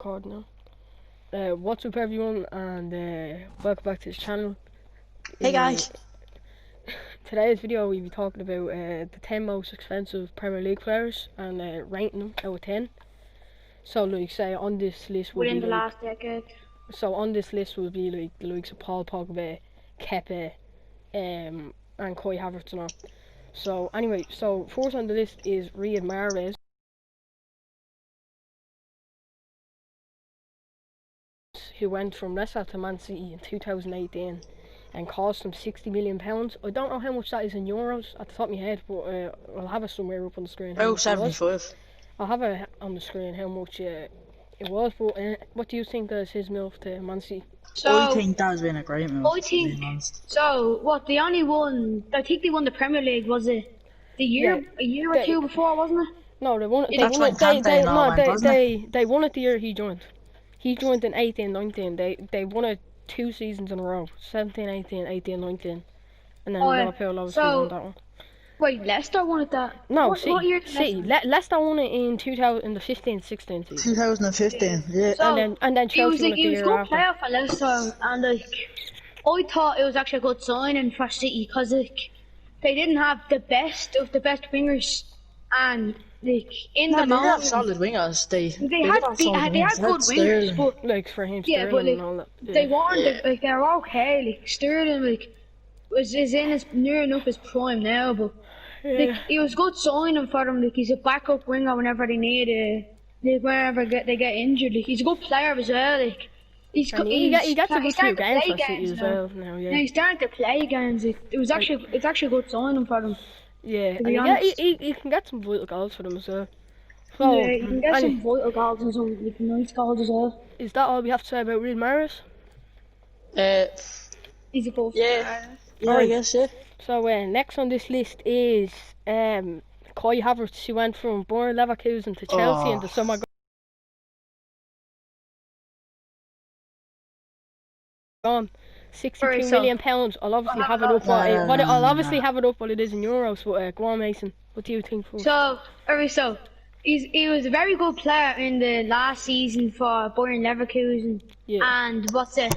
Record now. What's up everyone, and welcome back to this channel. Hey guys! Today's video we'll be talking about the 10 most expensive Premier League players and ranking them out of 10. So like say on this list will within be the like, last decade. So on this list will be like the likes of Paul Pogba, Kepa, and Kai Havertz and all. So anyway, so first on the list is Riyad Mahrez, who went from Leicester to Man City in 2018 and cost them £60 million. I don't know how much that is in euros at the top of my head, but I'll have it somewhere up on the screen. Oh, 75. I'll have it on the screen how much it was, but what do you think is his move to Man City? So I think that has been a great move. I think so. What the only one? I think they won the Premier League. Was it a year or two before, wasn't it? No, they won it. That's when Kante and all went, wasn't it? They won it the year he joined. He joined in 18-19. They won it 2 seasons in a row. 17-18, 18-19, and then Liverpool obviously won that one. Wait, Leicester won it that? No, what year did City. Leicester won it in 2015-16 season. 2015, yeah. So and then Chelsea won it the he was year a good after. player for Leicester, and I thought it was actually a good signing for City because they didn't have the best of the best wingers, and in the They moment have solid wingers. They had Sterling. good wingers, but like for him, yeah, Sterling but and all that. Yeah. they weren't they were okay. Like Sterling, is in his near enough his prime now, but he was good signing for them. Like he's a backup winger whenever they need whenever they get injured. Like he's a good player as well. Like he gets a good few games for City as well now. Yeah, he's starting to play games. It's actually a good signing for them. Yeah, to be and honest. he can get some vital goals for them as well. So, Yeah, you can get some vital goals and some nice goals as well. Is that all we have to say about Riyad Mahrez? He's a good Yeah, I Alright. guess, yeah. So next on this list is Kai Havertz, who went from Bayer Leverkusen to Chelsea in the summer. Gone. £62 million. I'll obviously have it up. I'll obviously have it up what it is in euros. But go on, Mason. What do you think? So he was a very good player in the last season for Bayer Leverkusen. Yeah. And what's it?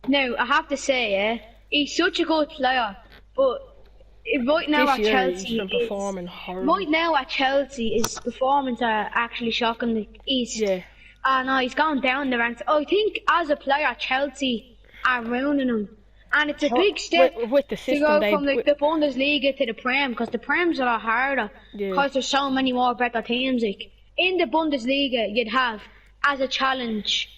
Now I have to say, he's such a good player, but right now This at year Chelsea, he's been performing horrible. right now at Chelsea, his performances are actually shocking. Like he's gone down the ranks. I think as a player at Chelsea are ruining him, and it's a big step with the to system go from the Bundesliga to the Prem, because the Prem's a lot harder because there's so many more better teams. Like in the Bundesliga, you'd have as a challenge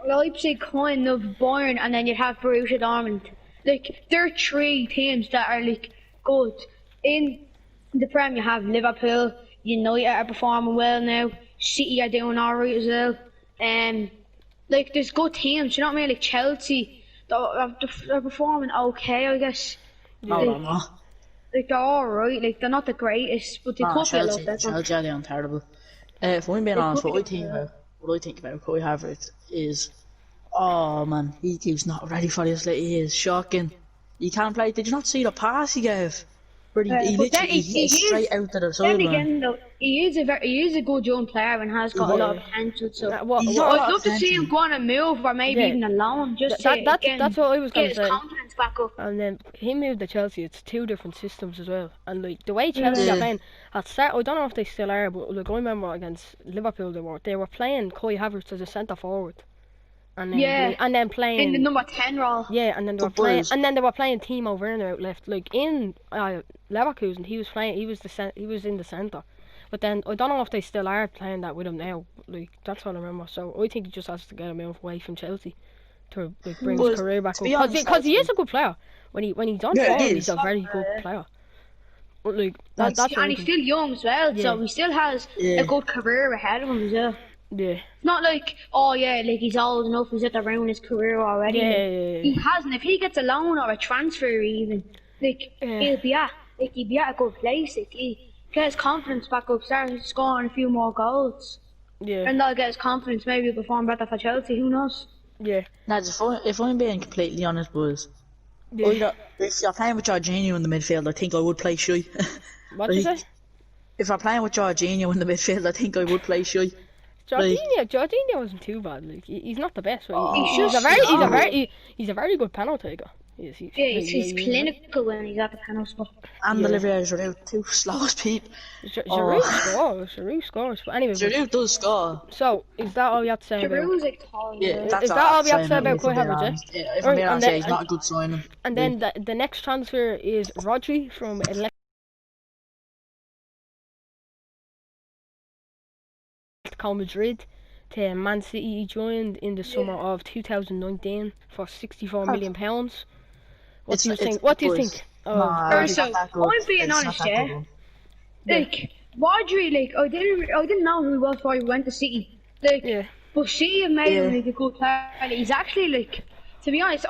Leipzig, kind of Bayern, and then you'd have Borussia Dortmund. Like there are 3 teams that are like good. In the Prem, you have Liverpool, United are performing well now. City are doing alright as well. Like there's good teams, you know what I mean? Like Chelsea, they're performing okay, I guess. No. Like they're alright, like they're not the greatest, but they could be a lot better. Chelsea are doing terrible. If I'm being honest, what I think about Kai Havertz is, oh man, he's not ready for this. Like, he is shocking. He can't play. Did you not see the pass he gave? Where he literally hit straight out to the side. Then again, though, he is a good young player and has got a lot of potential. So I'd love to see him go on a move or maybe even a loan, just that's what I was going to say. Get his confidence back up. And then he moved to Chelsea. It's 2 different systems as well. And like the way Chelsea are playing at start, I don't know if they still are, but like I remember against Liverpool, they were playing Kai Havertz as a centre forward. And then, and then playing in the number 10 role. Yeah, and then they were playing Timo Werner out left. Like in Leverkusen, he was in the centre. But then I don't know if they still are playing that with him now. Like that's what I remember. So I think he just has to get him away from Chelsea to like bring his career back up. Because he is a good player. When he's on form, he's a very good player. But like that's and he's still young as well, so he still has a good career ahead of him as well. Yeah. It's not like, like he's old enough, he's at the round his career already. Yeah. He hasn't. If he gets a loan or a transfer even, he'll be at a good place. Like he get his confidence back up, start scoring a few more goals. Yeah. And that'll get his confidence, maybe he'll perform better for Chelsea, who knows? Yeah. Now, if I'm being completely honest, boys, if you're playing with Jorginho in the midfield, I think I would play shy. What did you say? If I'm playing with Jorginho in the midfield, I think I would play shy. Jorginho wasn't too bad. Like he's not the best, but he's a very good penalty taker. He's clinical when he's at the penalty spot. And Olivier Giroud, two slowest people. Giroud scores. But anyway, Giroud does score. So is that all you have to say about? Giroud's like tall. Yeah, Is that all we have to say about Kai Havertz? Yeah, if I'm being honest, he's not a good signing. And then the next transfer is Rodri from Atletico Madrid to Man City. He joined in the summer of 2019 for £64 million. What do you think? What do you think? So I'm being honest, yeah. Like Rodri, like I didn't know who he was before he went to City. Like, but City have made him like a good player. He's actually like, to be honest,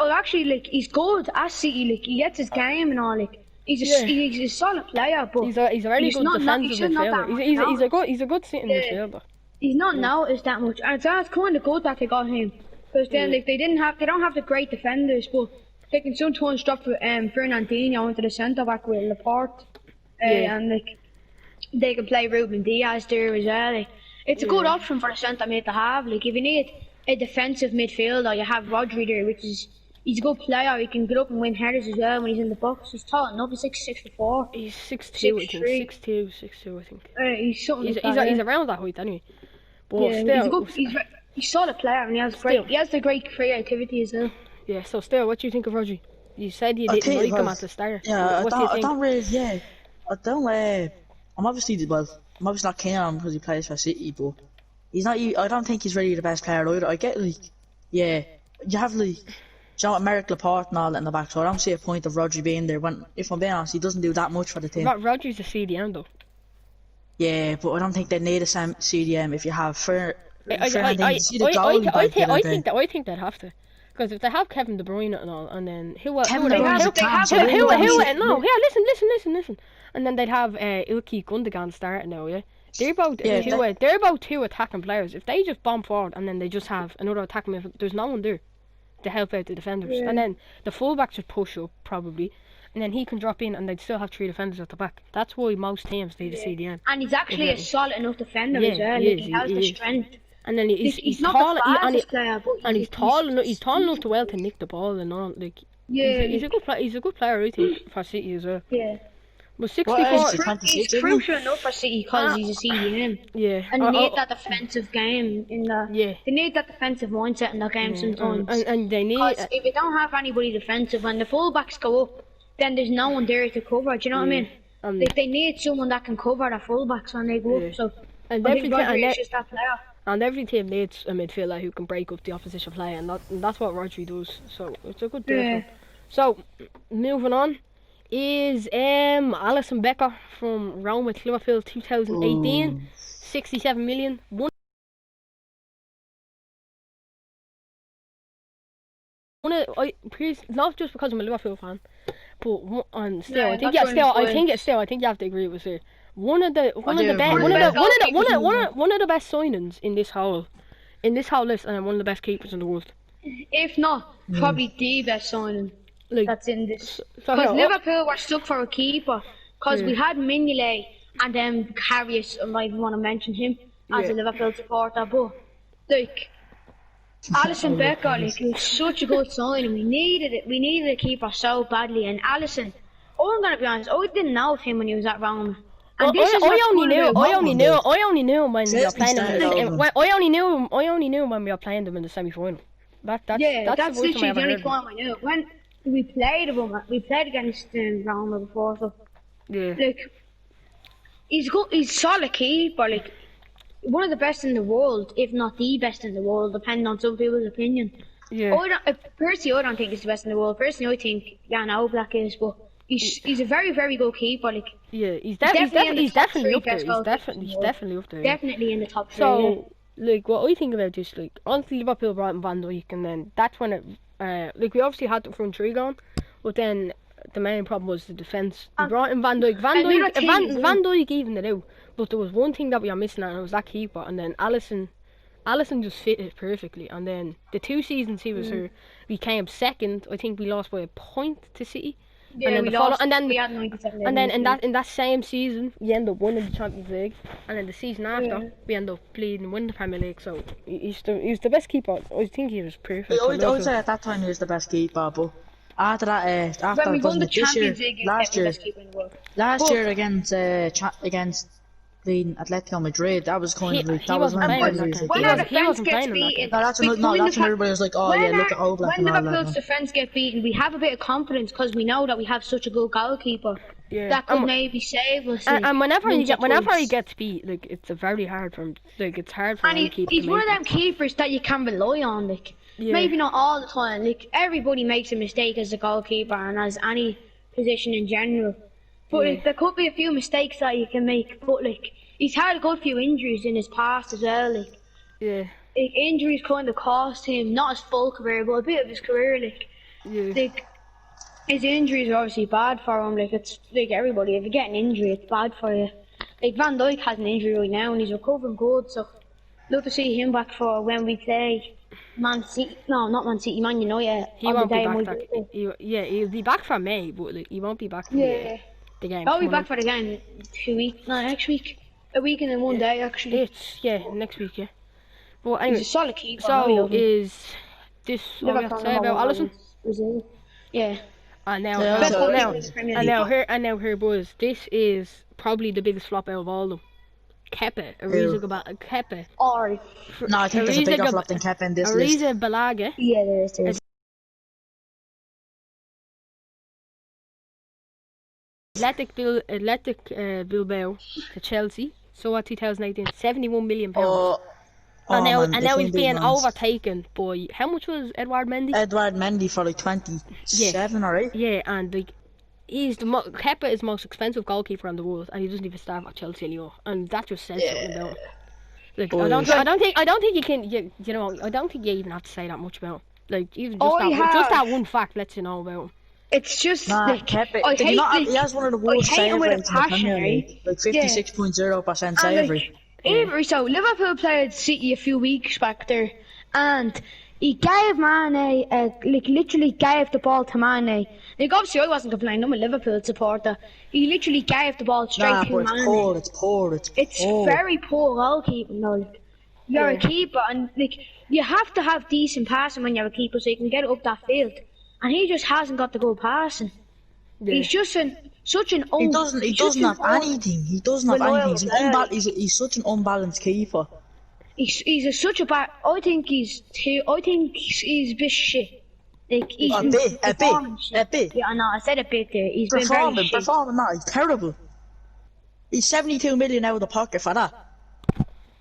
he's good at City. Like he gets his game and all. Like he's a solid player, but he's a really good defensive midfielder. He's a good sitting midfielder. He's not noticed that much, and that's kind of good that they got him, because then like they don't have the great defenders, but they can sometimes drop Fernandinho into the centre back with Laporte, and like they can play Ruben Diaz there as well. Like, it's a good option for the centre mid to have. Like if you need a defensive midfielder, you have Rodri there, he's a good player. He can get up and win headers as well when he's in the box. He's tall enough. He's 6'4". He's 6'2", I think. 6'2", I think. He's something. He's around that height anyway. But still, he's a solid player, and he has the great creativity as well. Yeah. So still, what do you think of Rodri? You said you didn't like him at the start. Yeah, I don't really. Yeah, I don't. I'm obviously not keen on him because he plays for City, but he's not. I don't think he's really the best player either. I get you have Merrick, Laporte and all that in the back, so I don't see a point of Rodri being there when, if I'm being honest, he doesn't do that much for the team. Rodri's a CDM though. Yeah, but I don't think they need a CDM if you have I think they'd have to. Because if they have Kevin De Bruyne and all, and then listen. And then they'd have Ilkay Gundogan starting now, yeah? They're about two attacking players. If they just bomb forward and then they just have another attacking midfielder, there's no one there to help out the defenders. Yeah. And then the fullback should push up, probably. And then he can drop in and they'd still have three defenders at the back. That's why most teams need a CDM. And he's actually a solid enough defender as well. He has the strength. And then he's not tall, the fastest player, but he's tall enough to well to nick the ball and all. Like he's a good player. He's a good player, I think, for City as well. Yeah. But 64. He's crucial enough for City because he's a CDM. Yeah. And they need that defensive game in the. Yeah. They need that defensive mindset in their game sometimes. And they need. Because if you don't have anybody defensive, when the fullbacks go up, then there's no one there to cover. Do you know what I mean? Like they need someone that can cover the fullbacks when they go up. So. And Rodri is that player. And every team needs a midfielder who can break up the opposition play, and that's what Rodri does. So it's a good deal. So moving on is Alisson Becker from Rome with Liverpool 2018, 67 million. Not just because I'm a Liverpool fan, but I think you have to agree with it. One of the best signings in this whole list, and one of the best keepers in the world. If not, probably the best signing that's in this. Because Liverpool were stuck for a keeper. Because we had Mignolet and then Karius. I might want to mention him as a Liverpool supporter, but like Alisson Becker, like it was such a good signing. We needed it. We needed a keeper so badly, and Alisson. I'm gonna be honest. I didn't know of him when he was at Roma. I only knew him when we were playing them. I only knew him when we were playing them in the semi-final. That's literally the only time I knew. When we played against Roma before, so like he's good. He's solid keeper, like one of the best in the world, if not the best in the world, depending on some people's opinion. Yeah. Personally, I don't think he's the best in the world. Personally, I think Jan Oblak is, but. He's a very, very good keeper. Like he's definitely up there. He's definitely up there. Definitely in the top three. So, like what I think about this, like honestly, Liverpool brought in Van Dijk, and then that's when it, we obviously had the front three going, but then the main problem was the defence. They brought in Van Dijk. Van Dijk evened it out, but there was one thing that we were missing, and it was that keeper. And then Alisson just fit it perfectly. And then the 2 seasons he was here, we came second. I think we lost by a point to City. Yeah, and then we the follow, lost. and then we had 97 and then games. in that same season, we end up winning the Champions League, and then the season after, Yeah. we end up bleeding winning the Premier League. So he's the best keeper. I think he was perfect. I for would Liverpool. say at that time he was the best keeper, but after that, When after we won the wasn't it this year, Champions League, he was last definitely the year, best keeper in the world. last But- year against the Atletico Madrid, that was kind of like, He that was wasn't when playing everybody in was that like, game. When our He defence wasn't gets playing in that beaten, game. no, that's like, when when everybody was like, oh yeah, look at Oblak when and all that. Liverpool's man. defence get beaten, we have a bit of confidence because we know that we have such a good goalkeeper Yeah. that could And- maybe save us. And whenever once or he twice. gets beat, like it's a very hard for him. Like it's hard for And him to keep. he's one of them keepers that you can rely on. Like Yeah. maybe not all the time. Like everybody makes a mistake as a goalkeeper and as any position in general. But Yeah. like, there could be a few mistakes that you can make. But like he's had a good few injuries in his past as well. Yeah. Like injuries kind of cost him not his full career, but a bit of his career. Yeah. Like his injuries are obviously bad for him. Like it's like everybody. If you get an injury, it's bad for you. Like Van Dijk has an injury right now and he's recovering good. So love to see him back for when we play Man City. No, not Man City. Man United. He on won't the be day back. of my That, birthday. he'll be back for May, but like, he won't be back for Yeah, the game. I'll be coming back up. for the game 2 weeks. No, next week. A week and then one day actually. It's next week. Yeah. But He's anyway, a solid keeper. I so love him. is this all we have to say about Alisson? Brazil. Yeah. And now, Yeah, Best so- goalkeeper now, in the Premier and League. now here, boys. This is probably the biggest flop out of all of them. Kepa, Kepa, Or No, I think there's a Ariza bigger Gab- flop than Kepa in this list. Ariza Balaga, yeah, there is. Athletic Bilbao to Chelsea. So at 2018, 71 million pounds. Oh, and now, man, and they now couldn't he's beat being Man. overtaken by how much was Edouard Mendy? Edouard Mendy for like 27 or 8. Yeah, and like he's Kepa is the most expensive goalkeeper in the world, and he doesn't even start at Chelsea anymore, and that just says something about him. Like Boys. I don't think you can you know I don't think you even have to say that much about him. Like even just I just that have. one fact lets you know about him. It's just Nah, like Kepa, I did hate you not, like, he has one of the worst hate him save with a rates in the passion, Premier League. Like 56.0% save and, rate. Avery, so Liverpool played City a few weeks back there, and he gave Mane, like literally gave the ball to Mane. Like obviously I wasn't complaining, I'm a Liverpool supporter. He literally gave the ball straight Nah, to but it's Mane. poor, it's poor, it's poor. Very poor goalkeeping though. Like, you're a keeper, and like you have to have decent passing when you're a keeper, so you can get it up that field. And he just hasn't got the good passing. Yeah. He's just such an He doesn't have anything. He doesn't have reliable anything. player. He's such an unbalanced keeper. He's such a bad. I think he's a bit shit. Like he's A been bit, a performing bit, shit. a bit. Yeah, I know. I said a bit there. He's been very shit. Performing, no, he's terrible. He's 72 million out of the pocket for that.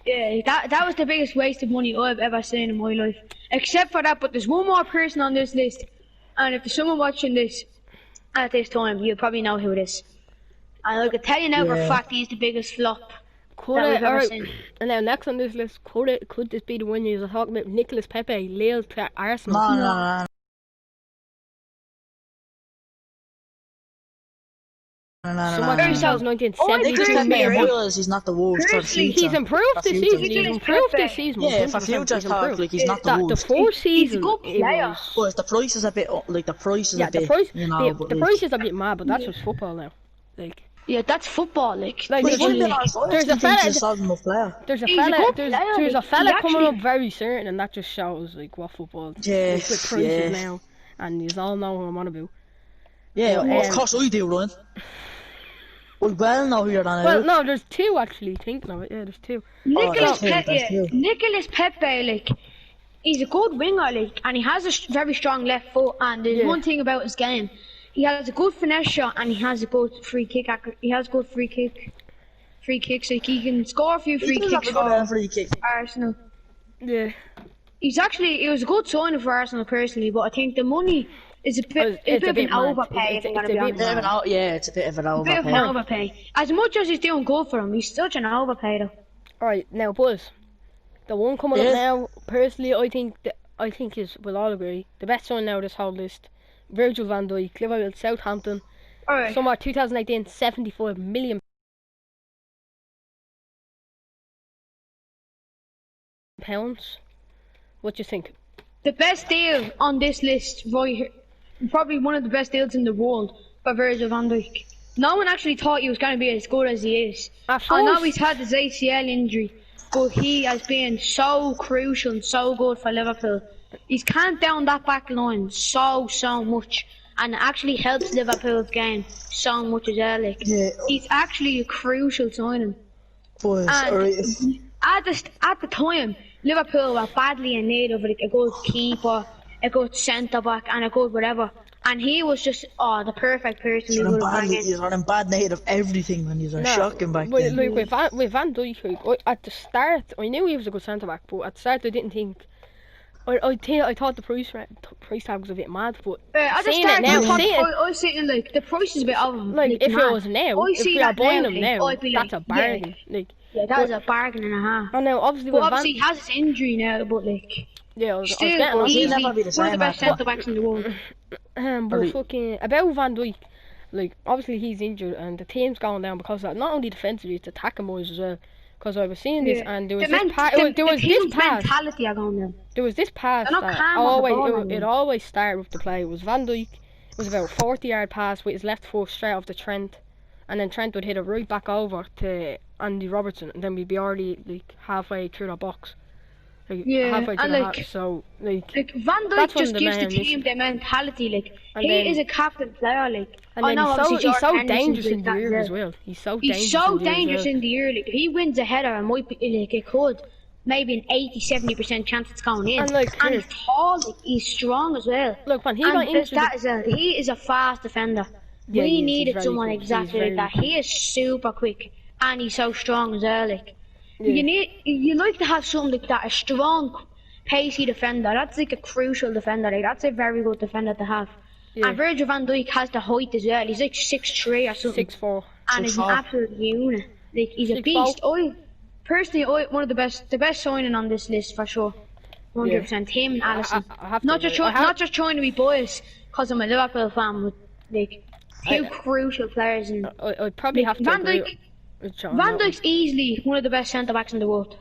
Yeah, that was the biggest waste of money I've ever seen in my life. Except for that, but there's one more person on this list, and if there's someone watching this at this time, you'll probably know who it is. And I can tell you now for a Yeah. fact he's the biggest flop Could that it, we've ever alright, seen. and now next on this list, could this be the one you were talking about? Nicolas Pepe, Lille to Arsenal. No. Somewhere Very so. 2019, Oh, I think 72 Pepe, million right? pounds. Realize he's not the worst for the Personally, future. He's improved For this future. season. He's Nicolas improved Pepe. this season. Yeah, for 100% future he's talk, improved. like he's not the The worst. four He's a season, good it player. was. But the price is a bit, like the price is Yeah, a bit, the price, you know. the but, price is a bit mad, but that's just football now. Like Yeah, that's football. Like Like, But there's, he wouldn't be there's, honest, I there's a actually think fella, he's a solid enough player. there's a He's a fella, good there's, player, there's a like, fella he coming actually- up very certain, and that just shows like what football Yeah, like, with prices yeah. now, and you all know who I'm on about. Yeah, Well, well, of course I do, Ryan. We well know who you're on Well, about. no, there's two actually. Thinking of it, yeah, there's two. Nicolas that's true, that's Pepe, true. Nicolas Pepe, like he's a good winger, like, and he has a very strong left foot. And there's Yeah. one thing about his game: he has a good finesse shot, and he has a good free kick. He has good free kicks. Like he can score a few He free does have kicks a good for free kick. Arsenal. Yeah, It was a good signing for Arsenal personally, but I think the money is a bit, It's a of bit an mad. overpay. It's If I'm a gonna be bit honest. Bit of an yeah, it's a bit of an A bit of an overpay. overpay. As much as he's doing good for him, he's such an overpay though. alright, now boys, the one coming Yeah. up now, personally, I think is, we'll all agree, the best one now this whole list, Virgil van Dijk, Liverpool, Southampton, Alright. summer 2018, 75 million pounds. What do you think? The best deal on this list, right here, probably one of the best deals in the world, for Virgil van Dijk. No one actually thought he was going to be as good as he is. At I know first- he's had his ACL injury, but he has been so crucial and so good for Liverpool. He's calmed down that back line so much, and it actually helps Liverpool's game so much as well. Like, Yeah. he's actually a crucial signing. Boys, And alright. at the time, Liverpool were badly in need of like a good keeper, a good centre back, and a good whatever. And he was just the perfect person we would have brought in. He's on bad need of everything, man. He's on shocking back but, then. like, with Van Dijk, like, at the start, I knew he was a good centre back, but at the start I didn't think. I thought the price tag was a bit mad, but At the seeing start, it now, I was thinking like the price is a bit over. like if mad. it was now, I if see we are that buying now, him like, now, I'd be that's like, a bargain. Like, Yeah, that was a bargain and a half. I know, obviously But with obviously he has his injury now, but like yeah, I was still, getting on he's He'll to never be the one of same the best after. centre backs in the world. but fucking about Van Dijk, like obviously he's injured and the team's going down because of that. Not only defensively, it's attacking wise as well. Because I was seeing this and there was this pass. There was this pass. mentality are going down. There was this pass They're not that calm on the ball always anymore. it always started with the play. It was Van Dijk. It was about a 40-yard pass with his left foot straight off the Trent, and then Trent would hit it right back over to Andy Robertson, and then we'd be already like halfway through the box. Like, Yeah, halfway through and the like- half. So like, Like Van That's Dijk one just of the gives the main team the mentality. Like And he then- is a captain player. Like and I then know obviously he's so Jordan Henderson's dangerous in like the that air as well. He's so He's so dangerous dangerous in the air. Like if he wins a header, it might be like it could. Maybe an 80-70% chance it's going in. And, like, and he's tall, like, he's strong as well. Look, when he And got injured, he is a fast defender. Yeah, he We is. He's needed very someone quick. exactly He's like that. very He is super quick and he's so strong as well. Like Yeah. you like to have something like that, a strong, pacey defender. That's like a crucial defender. Like that's a very good defender to have. Yeah. And Virgil van Dijk has the height as well. He's like 6'3" or something. 6'4". And he's an 6'4". absolute unit. Like he's a 6'4". beast. Personally, one of the best signing on this list for sure. 100%. Him and Alisson. I have to Not just agree. not just trying to be biased because I'm a Liverpool fan, but like two crucial players. And I'd probably have to Van agree Dijk, with John. Van Dijk's easily one of the best centre backs in the world.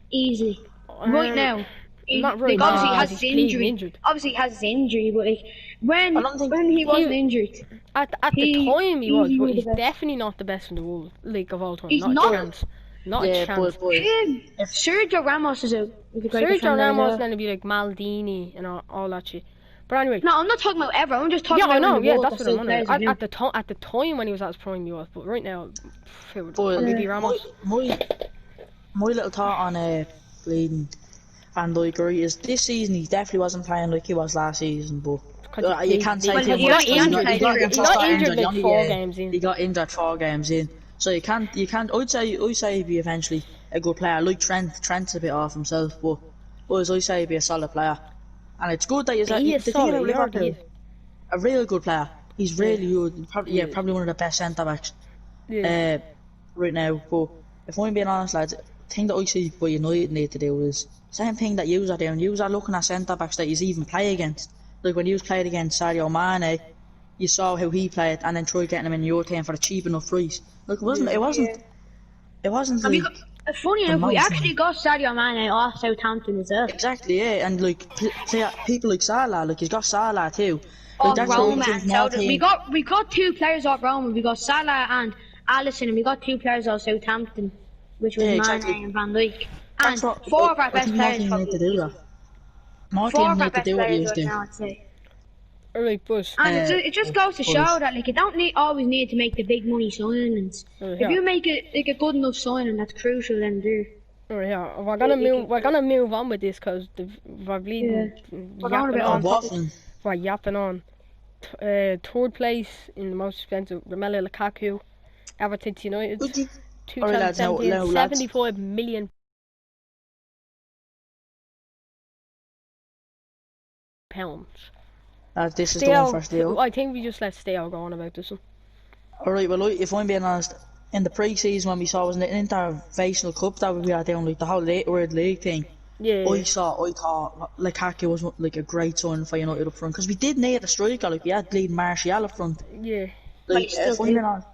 Easily. Right now. not right like, obviously now, he has he's his playing injury. injured. Obviously he has his injury, but like when I don't think he wasn't he- injured, At the He- time he was, he's but one of he's the best. definitely not the best in the world league of all time. He's not not. a chance. Not a Yeah, chance. boys. Sergio Ramos is a great Sergio defender as Ramos well. going to be like Maldini and all that shit. But anyway, No, I'm not talking about ever. I'm just talking yeah, about I know. in the Yeah, world that's that what I'm still on plays about. with him. At the time when he was at his prime, he was. But right now, it would Boys, probably be Ramos. My little thought on bleeding Van Dijk right, is this season he definitely wasn't playing like he was last season, but you can't say too he much. got injured. He got injured like only, 4 games in. He got injured 4 games in, so you can't. I'd say he'd be eventually a good player. Like Trent's a bit off himself, but I'd say he'd be a solid player. And it's good that He is the thing solid, about he already Liverpool, is. a real good player. He's really good. Probably one of the best centre backs Yeah. right now. But if I'm being honest, lads, the thing that I see what United need to do is same thing that yous are doing. Yous are looking at centre backs that you even play against. Like when you played against Sadio Mane, you saw how he played, and then tried getting him in your team for a cheap enough price. Like it wasn't And we like got, funny enough, we amazing. actually got Sadio Mane off Southampton as well. exactly and like people like Salah, like he's got Salah too. Off that's all Roma the and things more Southampton. We got 2 players off Roma. We got Salah and Alisson, and we got 2 players off Southampton, which was Yeah, Mane exactly. and Van Dijk. That's And what 4 of our I best think more players. teams need to Probably. do that. More 4 teams of our need to best do what players you right do. now, I'd say. Alright, but And it just goes to but- show that like you don't always need to make the big money signings. yeah. If you make it like a good enough signing, that's crucial. Then do. alright, yeah, we're gonna move on with this because we're bleeding, We're going a bit yapping on on. Waffling. We're yapping on. 3rd place in the most expensive, Romelu Lukaku, Everton to United, Would you- Alright, lads, now, 2017, lads. 75 million pounds. This is the one for Stale, Steel. I think we just let Stale go on about this one. Alright, well, if I'm being honest, in the pre-season when we saw it was an interventional cup that we had down, like the whole World League thing, Yeah, I thought Lukaku was like a great signing for United up front, because we did need a striker, like we had bleeding Martial up front. yeah. Like, still if I'm do. being honest,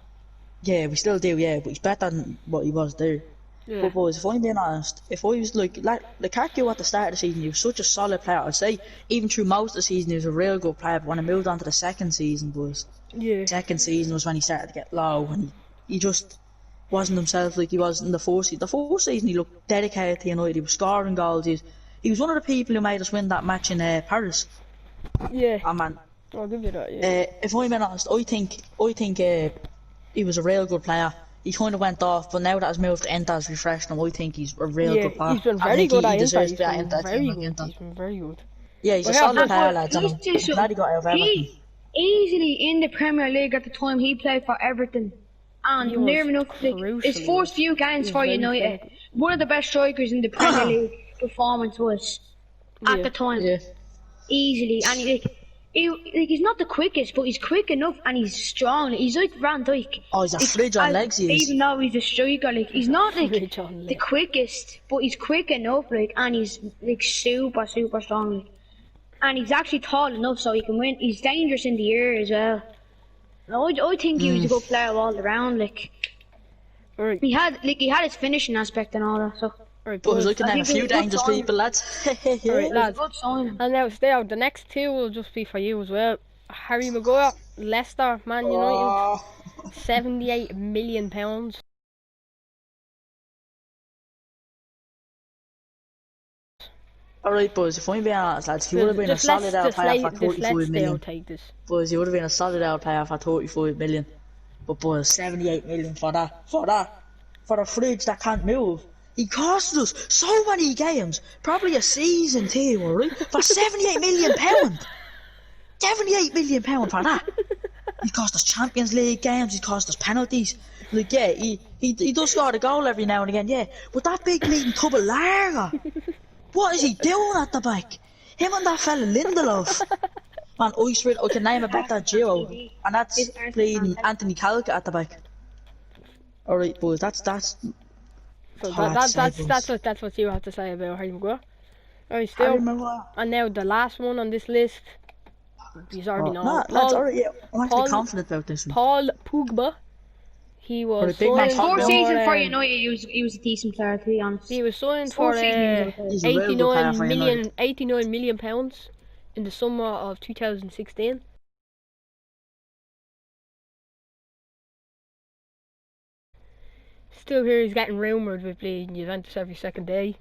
yeah, we still do, yeah, but he's better than what he was there. Yeah. But boys, if I'm being honest, if I was like Lukaku at the start of the season, he was such a solid player. I'd say even through most of the season, he was a real good player. But when I moved on to the second season, boys, Yeah. Second season was when he started to get low, and he just wasn't himself like he was in the first season. The first season he looked dedicated to United. He was scoring goals. He was one of the people who made us win that match in Paris. Yeah. Oh man. I'll give you that. Yeah. If I'm being honest, I think he was a real good player. He kind of went off, but now that his move to Inter has refreshed him, I think he's a real good player. He's been I very think good he at Inter. deserves He's to be at been Inter. very good. He's been very good. Yeah, he's a Well, solid yeah, player, lads. And Let's do I'm glad he got out of Everton. He easily in the Premier League at the time he played for Everton. And He was near enough, like, crucial. his first few games He for was very United, critical. one of the best strikers in the Premier League performance was at Yeah. the time. Yeah. Easily. And he's not the quickest, but he's quick enough and he's strong. He's like Van Dijk. Oh, he's a fridge on legs, he is. Even though he's a striker, like he's not like Fridge on the legs. quickest, but he's quick enough, like, and he's like super strong, like. And he's actually tall enough so he can win. He's dangerous in the air as well. No, I think he was a good player all around. Like Alright. he had his finishing aspect and all that. So Alright, But I was boys. looking at a think it few was a good dangerous sign. people, lads. Alright, it was a lads. good sign. And now still, the next two will just be for you as well. Harry Maguire, Leicester, Man United, £78 million. Alright, boys, if I'm being honest, lads, he would have been a Just solid out player for let's 35 still million. take this. Boys, he would have been a solid out player for 35 million. But boys, 78 million for a fridge that can't move. He cost us so many games, probably a season too, alright? For 78 million pound. 78 million pound for that. He cost us Champions League games, he cost us penalties. Like, yeah, he does score a goal every now and again, yeah. But that big bleeding tub of lager, what is he doing at the back? Him and that fella Lindelof. Man, I can name a better duo, and that's playing Anthony Calca at the back. Alright, boys, that's So hard to say, boys. that's what you have to say about Harry Maguire. Alright, I still. remember. And now the last one on this list. He's already know. No, that's alright, yeah. I'm actually confident about this one. Paul Pogba. He was a big man. signed Fourth for, season for United, he was a decent player, to be honest. He was signed Fourth for season, he was okay. He's a real good player for United. 89 million pounds in the summer of 2016. Still here, he's getting rumoured with playing Juventus every second day.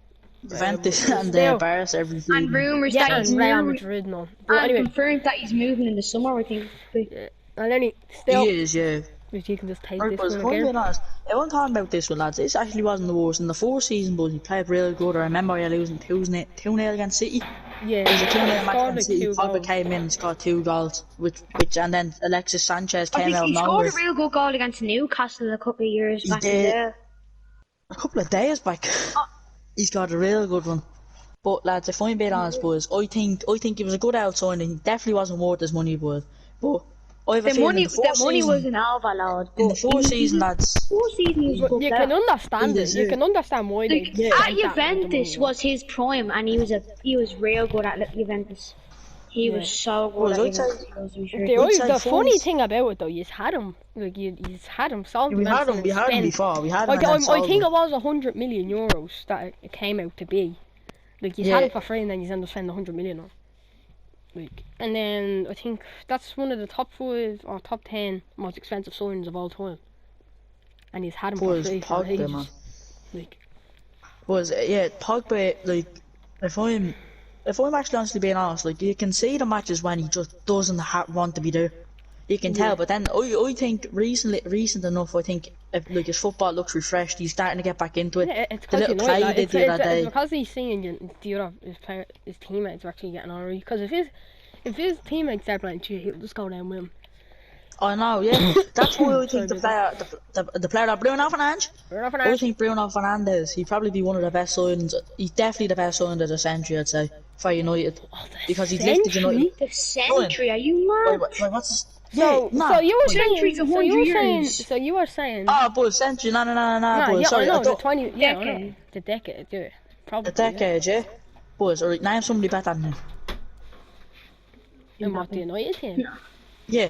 Juventus and still- Barca every And season. rumours Yeah, that and he's Real moving, Madrid now. and But anyway, confirmed that he's moving in the summer, I think. and then he still, He is, yeah. if you can just take Right, this boys, one if I'm being again. honest, I wasn't talking about this one, lads. This actually wasn't the worst. In the fourth season, but he played really good. I remember you losing 2-0 against City. Yeah, It was a 2-0 match scored against like City. 2 Pogba goals. came in and scored 2 goals, and then Alexis Sanchez I came think out he of scored nowhere. a real good goal against Newcastle a couple of years He back. did. Yeah. A couple of days back, he's got a real good one. But lads, if I'm being honest, boys, I think he was a good out signing. He definitely wasn't worth his money, boys. But I have a The feeling money, in the fourth the money season, was an overload. in the but fourth season, lads. fourth season he was a good You player. can understand He it. is, You yeah. can understand why they Like, spent at that amount of Juventus money. was his prime, and he was real good at Juventus. He Yeah. was so good Well, at I'd say- Juventus. He was The, really- I'd say the funny fourth. thing about it though, you had him. Like you've had him sold. We had him before. We had him. and then I sold think him. it was 100 million euros that it came out to be. Like you Yeah. had him for free and then you end up spending 100 million on. Like, and then I think that's one of the top 5 or top 10 most expensive signings of all time. And he's had him for Boys, free for Pogba, ages. man. Like, Was yeah, Pogba. Like, if I'm actually honestly being honest, like you can see the matches when he just doesn't want to be there. You can tell, but then I think recent enough. I think if like his football looks refreshed, he's starting to get back into it. yeah, it's The because little you know, play like, he did the other it's day. because he's seeing the other his teammates are actually getting on. Because if his teammates start playing shit, he'll just go down with him. I know, yeah. That's why I Sorry think about the player that Bruno Fernandes. Bruno I Fernandes. think Bruno Fernandes. He'd probably be one of the best signings. He's definitely the best signing of the century, I'd say, for United, because he's lifted United. The century, are you mad? Wait, what's this? So, yeah, so you were saying, Centuries of so you were 100 saying, years. so you were saying. Oh, boy, century, no, Nah, boy, yeah, sorry, I know, I thought the 20, yeah, I know, Decade. the decade, yeah, probably. a decade, yeah. Boys, alright, name somebody better than him. Yeah. And what the United team? Yeah,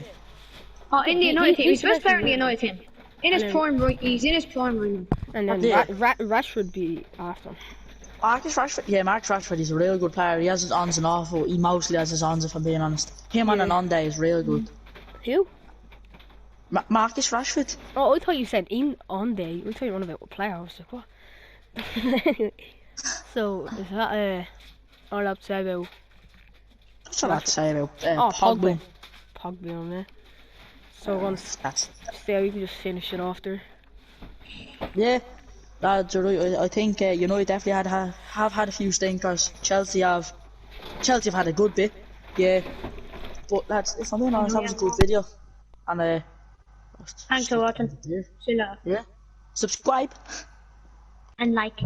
Oh, in the He- United team, he's he's the best player in the the United team. In his And then- prime, right? He's in his prime right now. And then Yeah. Rashford be after him. Marcus Rashford. Yeah, Marcus Rashford. He's a real good player. He has his ons and off. He mostly has his ons, if I'm being honest. Him on Yeah. an on day is real good. Who? Marcus Rashford. Oh, I thought you said on day. I thought you were on about a player. I was like, what? So, is that all I've said about... That's all I'd say about Pogba. Pogba on there. So, once that's we can just finish it off there. yeah. Lads, you're right. I think United definitely have had a few stinkers. Chelsea have had a good bit. Yeah. But lads, if I'm being honest, that was a good video. And Thanks for watching. See you later. Yeah. Subscribe. And like.